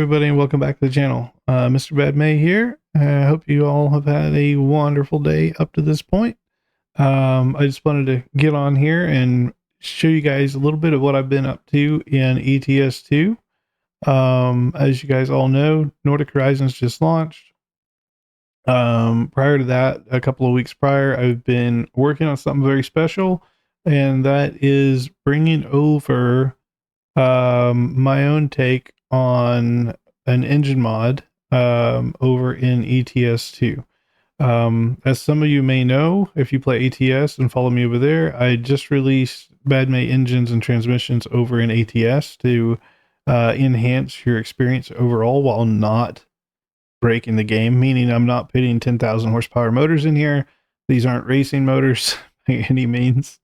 everybody, and welcome back to the channel. Mr. Bad May here. I hope you all have had a wonderful day up to this point. I just wanted to get on here and show you guys a little bit of what I've been up to in ETS2. As you guys all know, Nordic Horizons just launched. Prior to that, a couple of weeks prior, I've been working on something very special, and that is bringing over my own take on an engine mod over in ETS2. As some of you may know, if you play ATS and follow me over there, I just released Bad May engines and transmissions over in ATS to enhance your experience overall while not breaking the game, meaning I'm not putting 10,000 horsepower motors in here. These aren't racing motors by any means.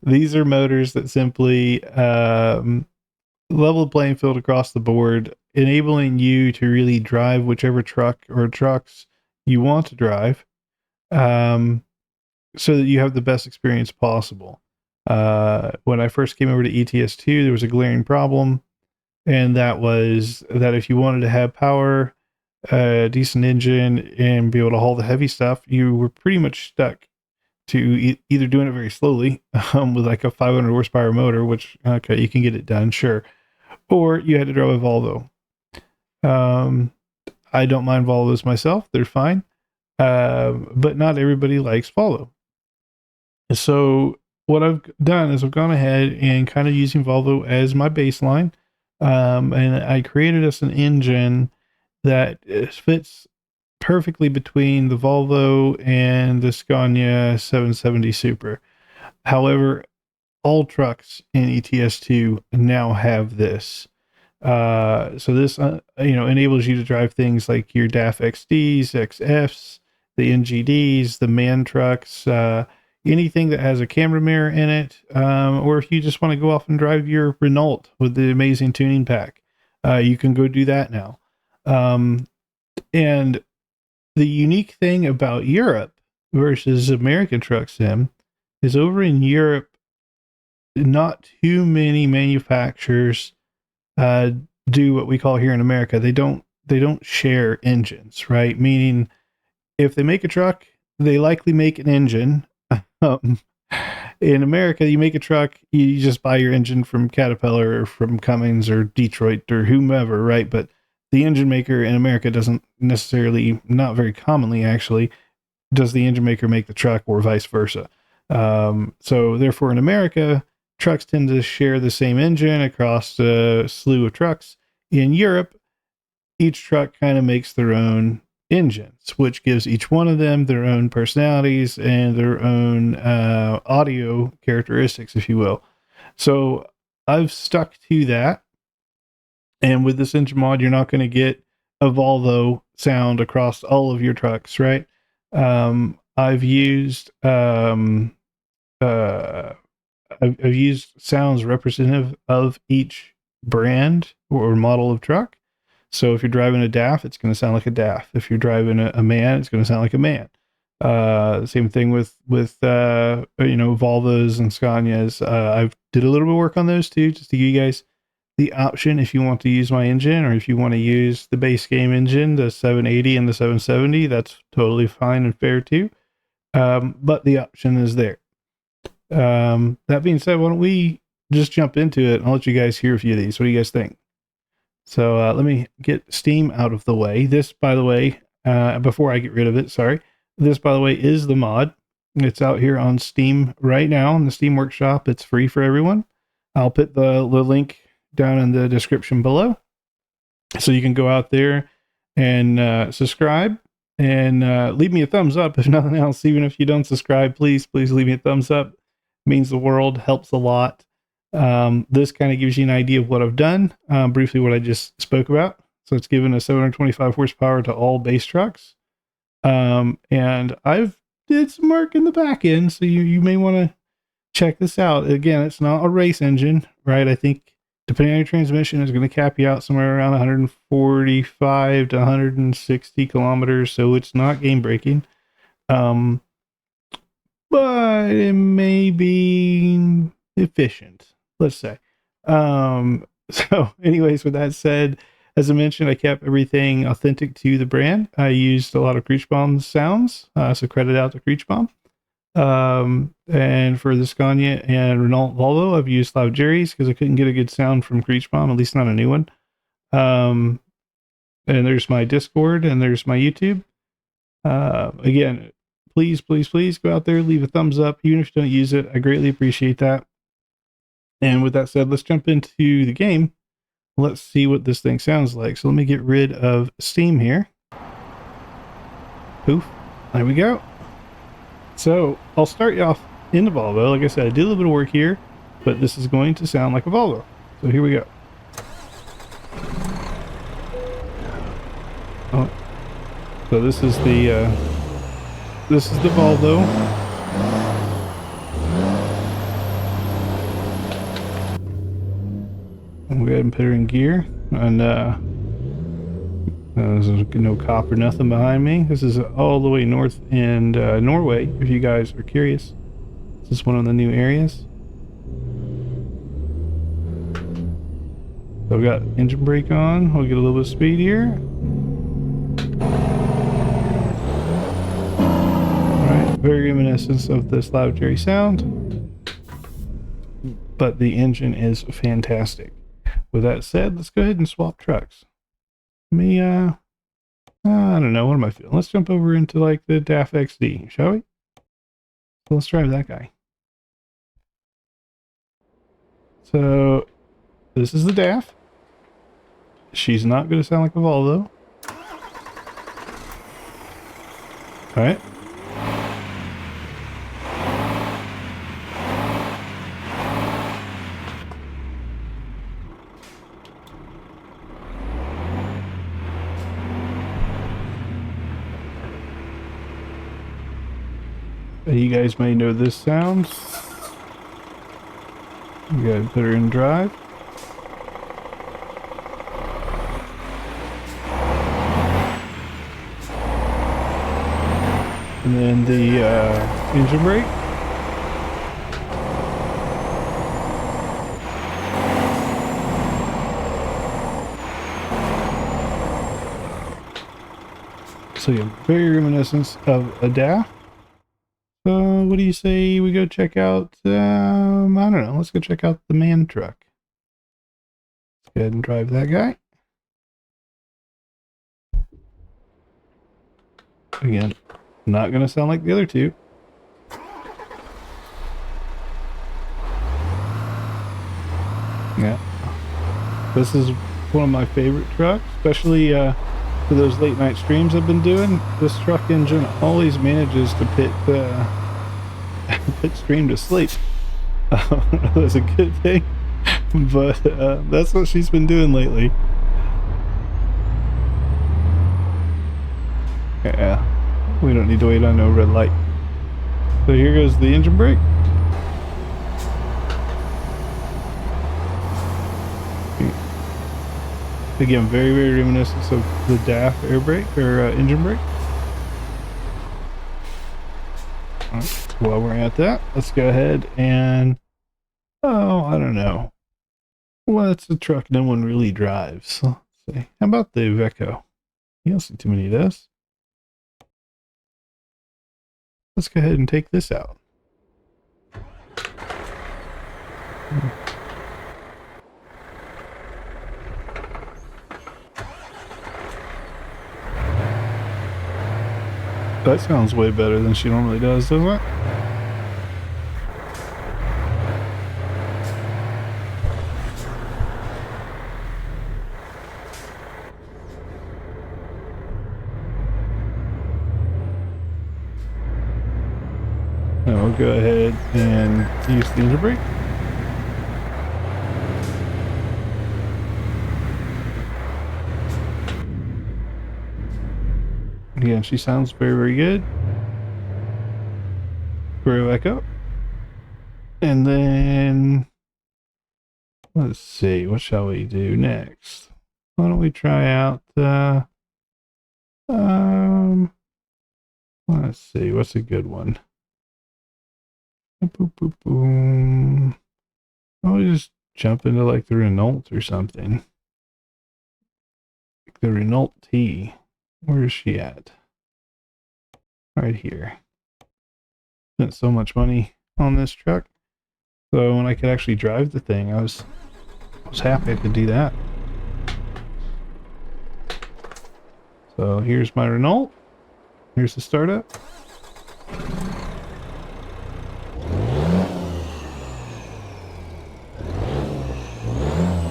These are motors that simply level the playing field across the board, enabling you to really drive whichever truck or trucks you want to drive, so that you have the best experience possible. When I first came over to ETS2, there was a glaring problem, and that was that if you wanted to have power, a decent engine, and be able to haul the heavy stuff, you were pretty much stuck to either doing it very slowly with like a 500 horsepower motor, which, okay, you can get it done, sure, or you had to drive a Volvo. I don't mind Volvos myself. They're fine. But not everybody likes Volvo. So what I've done is I've gone ahead and kind of using Volvo as my baseline. And I created us an engine that fits perfectly between the Volvo and the Scania 770 Super. However, all trucks in ETS2 now have this. So this, enables you to drive things like your DAF XDs, XFs, the NGDs, the MAN trucks, anything that has a camera mirror in it, or if you just want to go off and drive your Renault with the amazing tuning pack, you can go do that now. And the unique thing about Europe versus American truck sim is over in Europe, not too many manufacturers do what we call here in America. They don't share engines, right? Meaning, if they make a truck, they likely make an engine. In America, you make a truck, you just buy your engine from Caterpillar or from Cummins or Detroit or whomever, right? But the engine maker in America doesn't necessarily, not very commonly actually, does the engine maker make the truck or vice versa. So therefore in America, trucks tend to share the same engine across a slew of trucks. In Europe, each truck kind of makes their own engines, which gives each one of them their own personalities and their own audio characteristics, if you will. So I've stuck to that. And with this engine mod, you're not going to get a Volvo sound across all of your trucks, right? I've used I've used sounds representative of each brand or model of truck. So if you're driving a DAF, it's going to sound like a DAF. If you're driving a MAN, it's going to sound like a MAN. Same thing with Volvos and Scanias. I've did a little bit of work on those too, just to give you guys the option if you want to use my engine, or if you want to use the base game engine, the 780 and the 770, that's totally fine and fair too. But the option is there. That being said, why don't we just jump into it and I'll let you guys hear a few of these. What do you guys think? So let me get Steam out of the way. This, by the way, before I get rid of it, sorry. This, by the way, is the mod. It's out here on Steam right now in the Steam Workshop. It's free for everyone. I'll put the link down in the description below, so you can go out there and subscribe and leave me a thumbs up if nothing else. Even if you don't subscribe, please leave me a thumbs up. It means the world, helps a lot. This kind of gives you an idea of what I've done, briefly what I just spoke about. So it's given a 725 horsepower to all base trucks. And I've did some work in the back end, so you may want to check this out. Again, it's not a race engine, right? I think depending on your transmission, it's going to cap you out somewhere around 145 to 160 kilometers. So it's not game breaking. But it may be efficient, let's say. So anyways, with that said, As I mentioned, I kept everything authentic to the brand. I used a lot of Kriechbaum sounds, so credit out to Kriechbaum. And for the Scania and Renault Volvo, I've used SlavJerry's because I couldn't get a good sound from Kriechbaum, at least not a new one. And there's my Discord and there's my YouTube. Again, please go out there, leave a thumbs up, even if you don't use it. I greatly appreciate that. And with that said, let's jump into the game. Let's see what this thing sounds like. So let me get rid of Steam here. Poof. There we go. So I'll start you off in the Volvo. Like I said, I did a little bit of work here, but this is going to sound like a Volvo. So here we go. Oh, so this is the Volvo. We'll go ahead and put her in gear, and there's no cop or nothing behind me. This is all the way north in Norway, if you guys are curious. This is one of the new areas. So I've got engine brake on. We'll get a little bit of speed here. Alright, very reminiscent of the SlavJerry sound, but the engine is fantastic. With that said, let's go ahead and swap trucks. Let me, I don't know, what am I feeling? Let's jump over into like the DAF XD, shall we? So let's drive that guy. So this is the DAF. She's not going to sound like a Volvo. All right. You guys may know this sound. You gotta put her in drive. And then the engine brake. So yeah, very reminiscent of a DAF. What do you say we go check out, I don't know, let's go check out the man truck. Let's go ahead and drive that guy. Again, not going to sound like the other two. Yeah. This is one of my favorite trucks, especially for those late night streams I've been doing. This truck engine always manages to put stream to sleep. That's a good thing, but that's what she's been doing lately. Yeah, we don't need to wait on no red light. So here goes the engine brake. Again, very, very reminiscent of the DAF air brake or engine brake. All right, while we're at that, let's go ahead and, I don't know. What's a truck no one really drives? Let's see. How about the Iveco? You don't see too many of those. Let's go ahead and take this out. That sounds way better than she normally does, doesn't it? Now we'll go ahead and use the engine brake. Again, she sounds very, very good. Throw back up. And then, let's see, what shall we do next? Why don't we try out, let's see, what's a good one? Boop, boop, boom. I'll just jump into like the Renault or something. the Renault T. Where is she at? Right here. Spent so much money on this truck. So when I could actually drive the thing, I was happy I could do that. So here's my Renault. Here's the startup.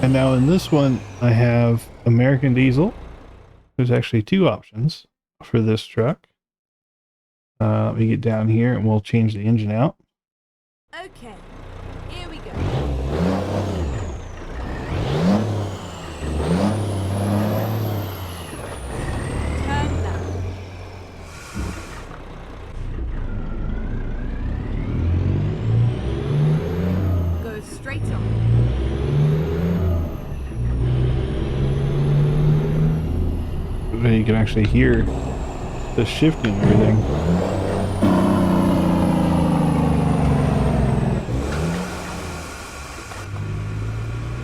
And now in this one, I have American diesel. There's actually two options for this truck. Let me get down here and we'll change the engine out. Okay, here we go. Turn left. Go straight on. Then you can actually hear the shifting and everything.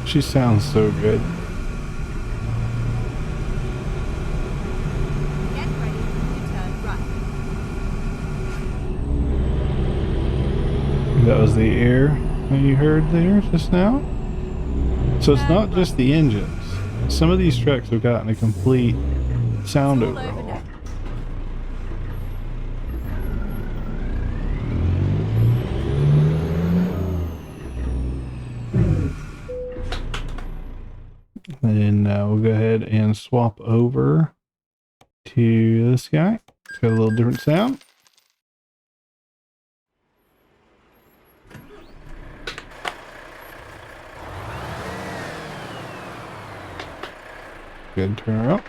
She sounds so good. Get ready to turn right. That was the air that you heard there just now. So it's not just the engines. Some of these trucks have gotten a complete sound overhaul. And we'll go ahead and swap over to this guy. It's got a little different sound. Go ahead and turn her up.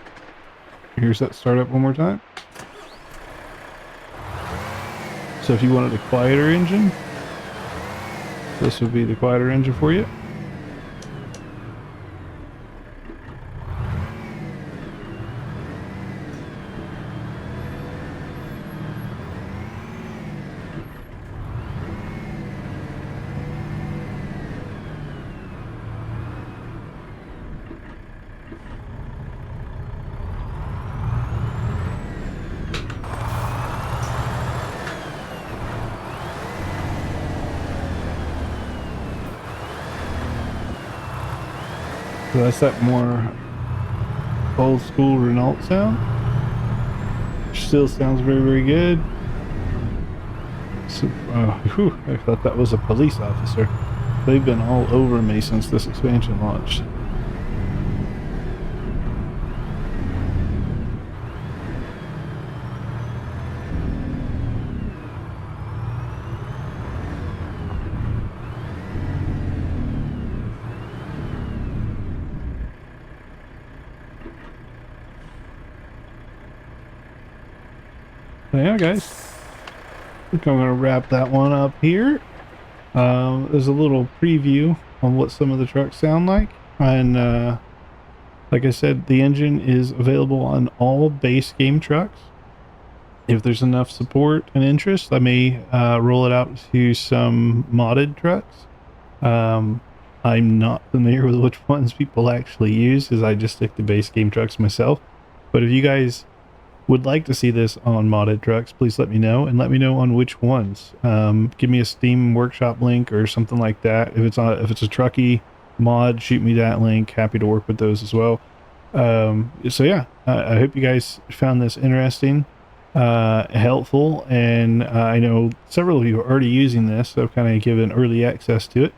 Here's that startup one more time. So if you wanted a quieter engine, this would be the quieter engine for you. So that's that more old school Renault sound. Still sounds very, very good. So, I thought that was a police officer. They've been all over me since this expansion launched. So yeah, guys, I think I'm going to wrap that one up here. There's a little preview on what some of the trucks sound like. And like I said, the engine is available on all base game trucks. If there's enough support and interest, I may roll it out to some modded trucks. I'm not familiar with which ones people actually use, because I just stick to base game trucks myself. But if you guys would like to see this on modded trucks, please let me know, and let me know on which ones. Give me a Steam Workshop link or something like that. If it's a trucky mod, shoot me that link. Happy to work with those as well. So yeah, I hope you guys found this interesting, helpful, and I know several of you are already using this, so I've kind of given early access to it.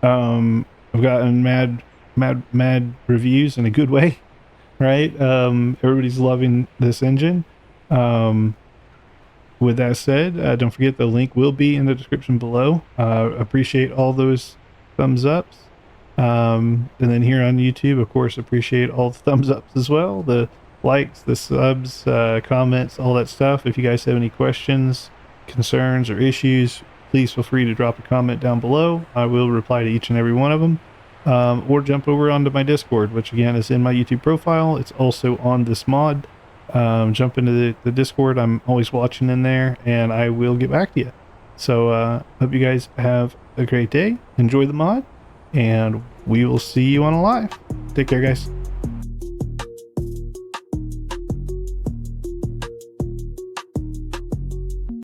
I've gotten mad reviews in a good way. Right, everybody's loving this engine. With that said, don't forget the link will be in the description below. Appreciate all those thumbs ups, and then here on YouTube, of course, appreciate all the thumbs ups as well, the likes, the subs, comments, all that stuff. If you guys have any questions, concerns, or issues, please feel free to drop a comment down below. I will reply to each and every one of them. Or jump over onto my Discord, which again is in my YouTube profile. It's also on this mod. Jump into the Discord. I'm always watching in there, and I will get back to you. So hope you guys have a great day. Enjoy the mod, and we will see you on a live. Take care, guys.